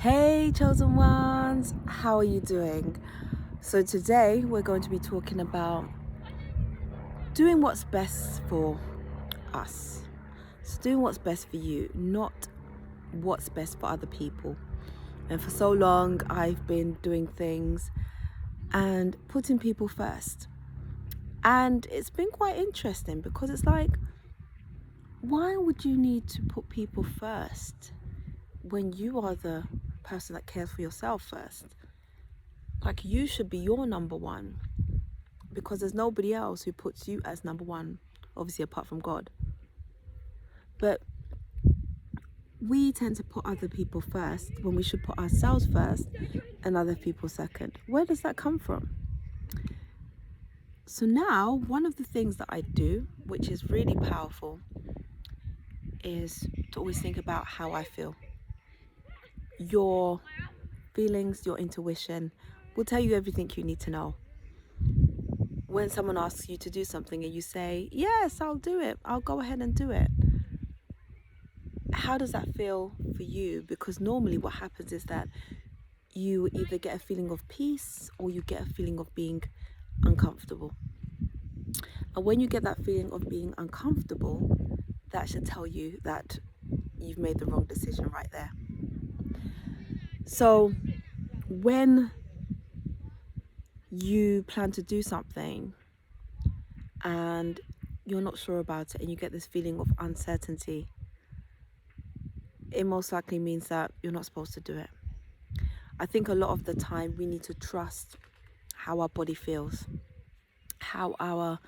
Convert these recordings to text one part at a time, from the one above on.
Hey chosen ones, how are you doing? So today we're going to be talking about doing what's best for us. So doing what's best for you, not what's best for other people. And for so long I've been doing things and putting people first. And it's been quite interesting because it's like, why would you need to put people first when you are the person that cares for yourself first? Like, you should be your number one, because there's nobody else who puts you as number one, obviously apart from God. But we tend to put other people first when we should put ourselves first and other people second. Where does that come from? So now, one of the things that I do, which is really powerful, is to always think about how I feel. Your feelings, your intuition will tell you everything you need to know. When someone asks you to do something and you say, yes, I'll do it, I'll go ahead and do it, how does that feel for you? Because normally what happens is that you either get a feeling of peace or you get a feeling of being uncomfortable. And when you get that feeling of being uncomfortable, that should tell you that you've made the wrong decision right there. So when you plan to do something and you're not sure about it and you get this feeling of uncertainty, it most likely means that you're not supposed to do it. I think a lot of the time we need to trust how our body feels, how our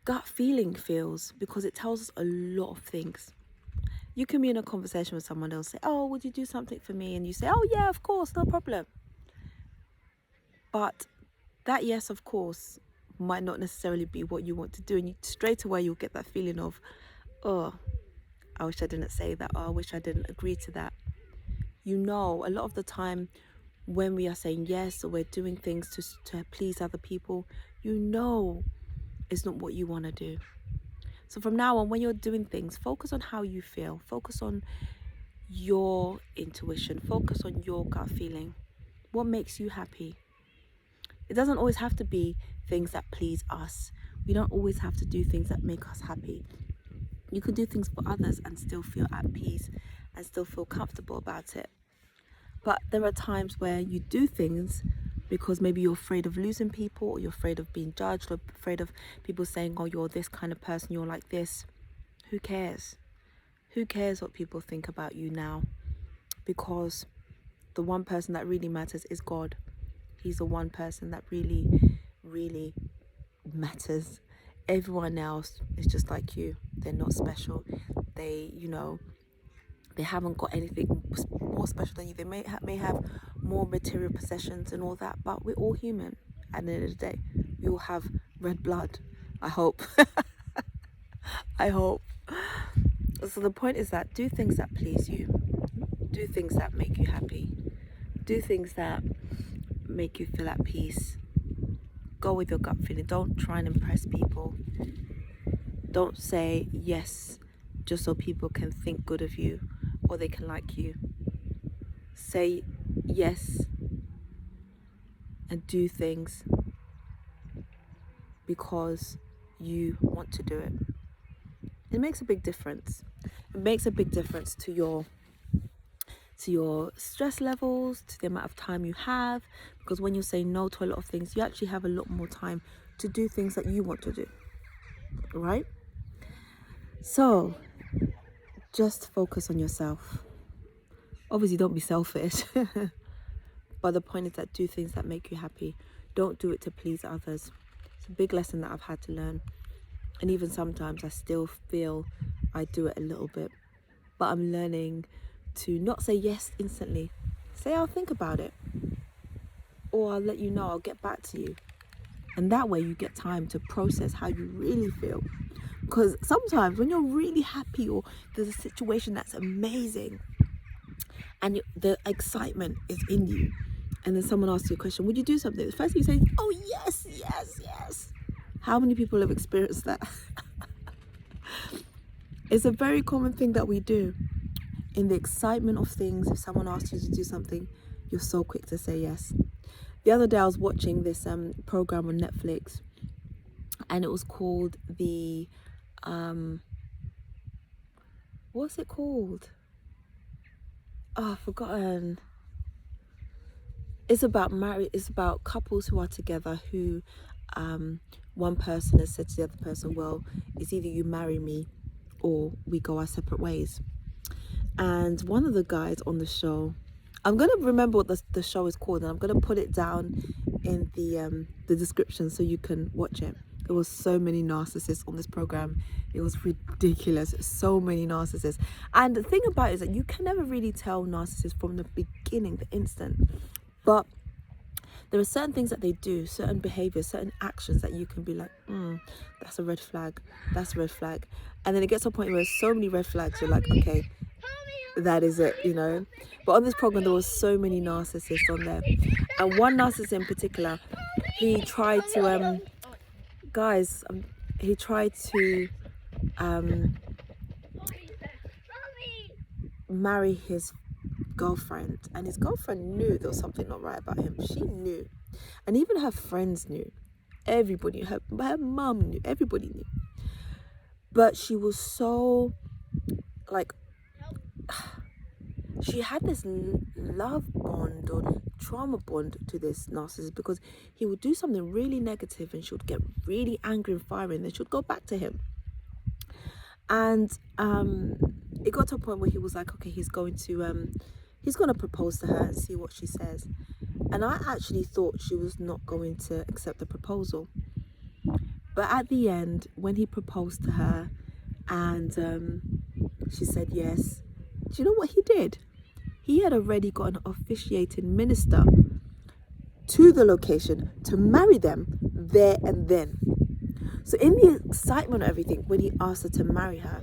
gut feeling feels, because it tells us a lot of things. You can be in a conversation with someone, they'll say, oh, would you do something for me? And you say, oh yeah, of course, no problem. But that yes, of course, might not necessarily be what you want to do. And straight away you'll get that feeling of, oh, I wish I didn't say that. Oh, I wish I didn't agree to that. You know, a lot of the time when we are saying yes, or we're doing things to please other people, you know it's not what you want to do. So from now on, when you're doing things, focus on how you feel. Focus on your intuition. Focus on your gut feeling. What makes you happy? It doesn't always have to be things that please us. We don't always have to do things that make us happy. You can do things for others and still feel at peace and still feel comfortable about it. But there are times where you do things because maybe you're afraid of losing people, or you're afraid of being judged, or afraid of people saying, oh, you're this kind of person, you're like this. Who cares? Who cares what people think about you now? Because the one person that really matters is God. He's the one person that really, really matters. Everyone else is just like you. They're not special. They haven't got anything more special than you. They may have more material possessions and all that, but we're all human. At the end of the day, we all have red blood. I hope. I hope. So the point is that do things that please you. Do things that make you happy. Do things that make you feel at peace. Go with your gut feeling. Don't try and impress people. Don't say yes just so people can think good of you or they can like you. Say yes and do things because you want to do it. It makes a big difference. It makes a big difference to your stress levels, to the amount of time you have, because when you say no to a lot of things, you actually have a lot more time to do things that you want to do, right? So just focus on yourself. Obviously don't be selfish, but the point is that do things that make you happy. Don't do it to please others. It's a big lesson that I've had to learn, and even sometimes I still feel I do it a little bit, but I'm learning to not say yes instantly. Say I'll think about it, or I'll let you know, I'll get back to you. And that way you get time to process how you really feel. Because sometimes when you're really happy, or there's a situation that's amazing and the excitement is in you, and then someone asks you a question, would you do something? The first thing you say, oh yes, yes, yes. How many people have experienced that? It's a very common thing that we do. In the excitement of things, if someone asks you to do something, you're so quick to say yes. The other day I was watching this program on Netflix, and it was called the what's it called? Oh, I've forgotten. It's about it's about couples who are together who one person has said to the other person, well, it's either you marry me or we go our separate ways. And one of the guys on the show, I'm going to remember what the show is called, and I'm going to put it down in the description so you can watch it. There was so many narcissists on this program. It was ridiculous. So many narcissists. And the thing about it is that you can never really tell narcissists from the beginning, the instant. But there are certain things that they do, certain behaviors, certain actions that you can be like, that's a red flag, that's a red flag. And then it gets to a point where there's so many red flags, you're like, okay, that is it, you know. But on this program, there was so many narcissists on there. And one narcissist in particular, he tried to, he tried to marry his girlfriend, and his girlfriend knew there was something not right about him. She knew, and even her friends knew. Everybody, her mum knew, everybody knew. But she was so like, she had this love bond or trauma bond to this narcissist, because he would do something really negative and she would get really angry and fiery, and then she would go back to him. And it got to a point where he was like, okay, he's going to propose to her and see what she says. And I actually thought she was not going to accept the proposal. But at the end, when he proposed to her and she said yes, do you know what he did? He had already got an officiating minister to the location to marry them there and then. So in the excitement of everything, when he asked her to marry her,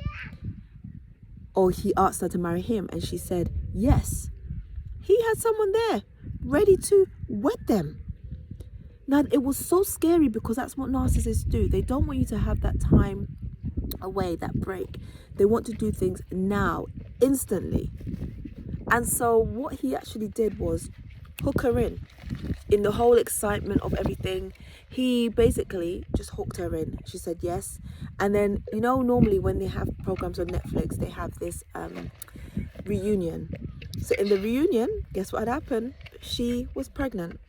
or he asked her to marry him, and she said yes, he had someone there ready to wed them. Now, it was so scary, because that's what narcissists do. They don't want you to have that time away, that break. They want to do things now, instantly. And so what he actually did was hook her in the whole excitement of everything. He basically just hooked her in. She said yes. And then, you know, normally when they have programs on Netflix, they have this reunion. So in the reunion, guess what had happened? She was pregnant.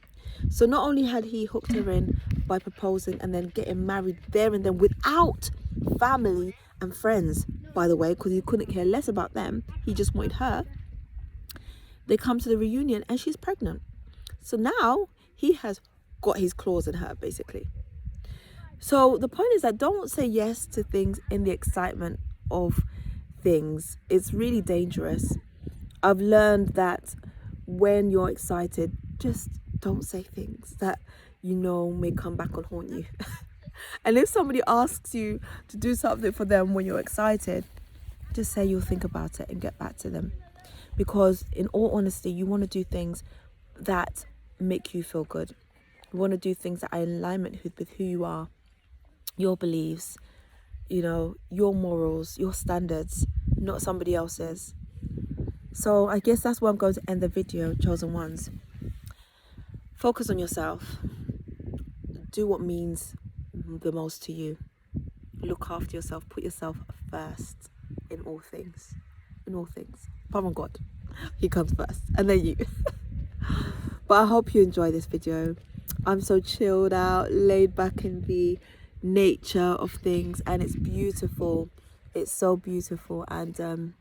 So not only had he hooked her in by proposing and then getting married there and then without family and friends, by the way, because he couldn't care less about them, he just wanted her. They come to the reunion and she's pregnant. So now he has got his claws in her, basically. So the point is that don't say yes to things in the excitement of things. It's really dangerous. I've learned that when you're excited, just don't say things that you know may come back and haunt you. And if somebody asks you to do something for them when you're excited, just say you'll think about it and get back to them. Because in all honesty, you want to do things that make you feel good. You want to do things that are in alignment with who you are, your beliefs, you know, your morals, your standards, not somebody else's. So I guess that's where I'm going to end the video, chosen ones. Focus on yourself. Do what means the most to you. Look after yourself. Put yourself first in all things. In all things. Apart from God. He comes first. And then you. But I hope you enjoy this video. I'm so chilled out, laid back in the nature of things. And it's beautiful. It's so beautiful. And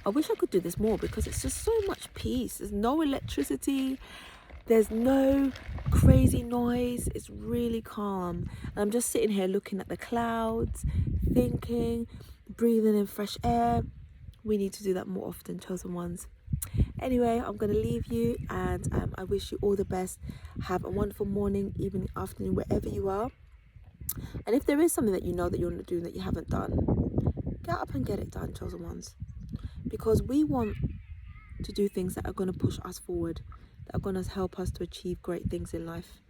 I wish I could do this more, because it's just so much peace. There's no electricity. There's no crazy noise. It's really calm. And I'm just sitting here looking at the clouds, thinking, breathing in fresh air. We need to do that more often, chosen ones. Anyway, I'm going to leave you, and I wish you all the best. Have a wonderful morning, evening, afternoon, wherever you are. And if there is something that you know that you're not doing, that you haven't done, get up and get it done, chosen ones. Because we want to do things that are going to push us forward, that are going to help us to achieve great things in life.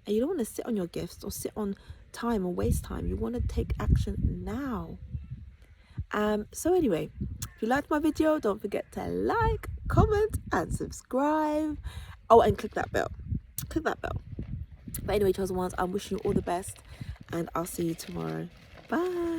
And you don't want to sit on your gifts or sit on time or waste time. You want to take action now. So anyway, if you liked my video, don't forget to like, comment and subscribe. Oh, and click that bell. Click that bell. But anyway, chosen ones, I'm wishing you all the best and I'll see you tomorrow. Bye.